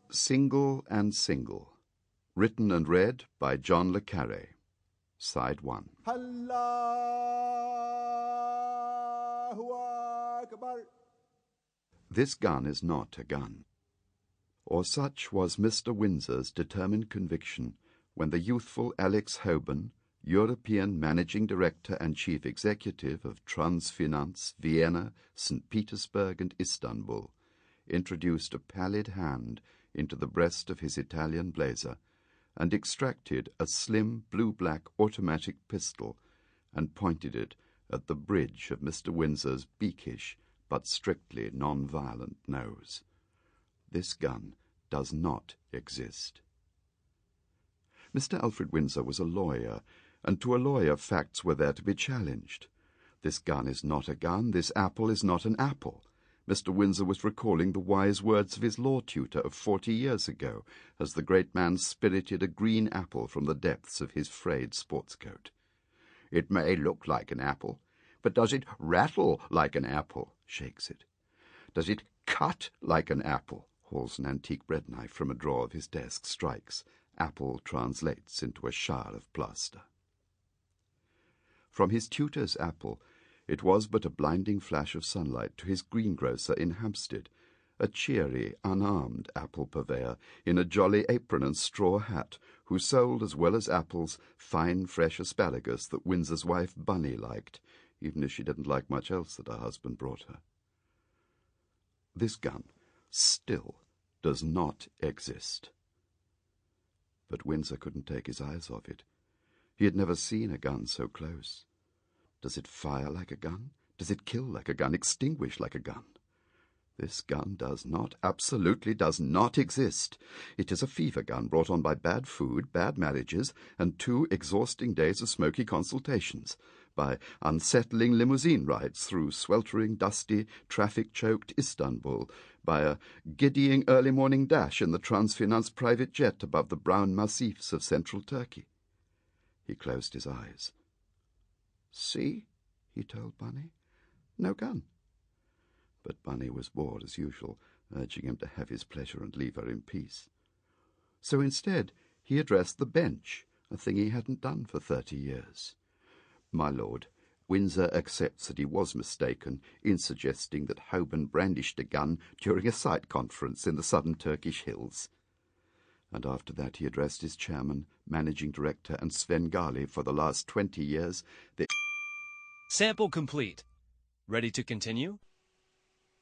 Single and Single. Written and read by John le Carré. Side 1. This gun is not a gun. Or such was Mr. Windsor's determined conviction when the youthful Alex Hoban, European Managing Director and Chief Executive of Transfinance, Vienna, St. Petersburg and Istanbul, introduced a pallid hand into the breast of his Italian blazer and extracted a slim blue-black automatic pistol and pointed it at the bridge of Mr. Windsor's beakish but strictly non-violent nose. This gun does not exist. Mr. Alfred Windsor was a lawyer, and to a lawyer facts were there to be challenged. This gun is not a gun, this apple is not an apple. Mr. Windsor was recalling the wise words of his law tutor of 40 years ago, as the great man spirited a green apple from the depths of his frayed sports coat. "It may look like an apple, but does it rattle like an apple?" shakes it. "Does it cut like an apple?" hauls an antique bread knife from a drawer of his desk, strikes. Apple translates into a shower of plaster. From his tutor's apple, it was but a blinding flash of sunlight to his greengrocer in Hampstead, a cheery, unarmed apple purveyor in a jolly apron and straw hat, who sold, as well as apples, fine fresh asparagus that Windsor's wife Bunny liked, even if she didn't like much else that her husband brought her. This gun still does not exist. But Windsor couldn't take his eyes off it. He had never seen a gun so close. Does it fire like a gun? Does it kill like a gun, extinguish like a gun? This gun does not, absolutely does not exist. It is a fever gun brought on by bad food, bad marriages, and 2 exhausting days of smoky consultations, by unsettling limousine rides through sweltering, dusty, traffic-choked Istanbul, by a giddying early-morning dash in the Transfinance private jet above the brown massifs of central Turkey. He closed his eyes. "See," he told Bunny, "no gun." But Bunny was bored as usual, urging him to have his pleasure and leave her in peace. So instead he addressed the bench, a thing he hadn't done for 30 years. "My lord, Windsor accepts that he was mistaken in suggesting that Hoban brandished a gun during a sight conference in the southern Turkish hills." And after that he addressed his chairman, managing director, and Svengali for the last 20 years. Sample complete. Ready to continue?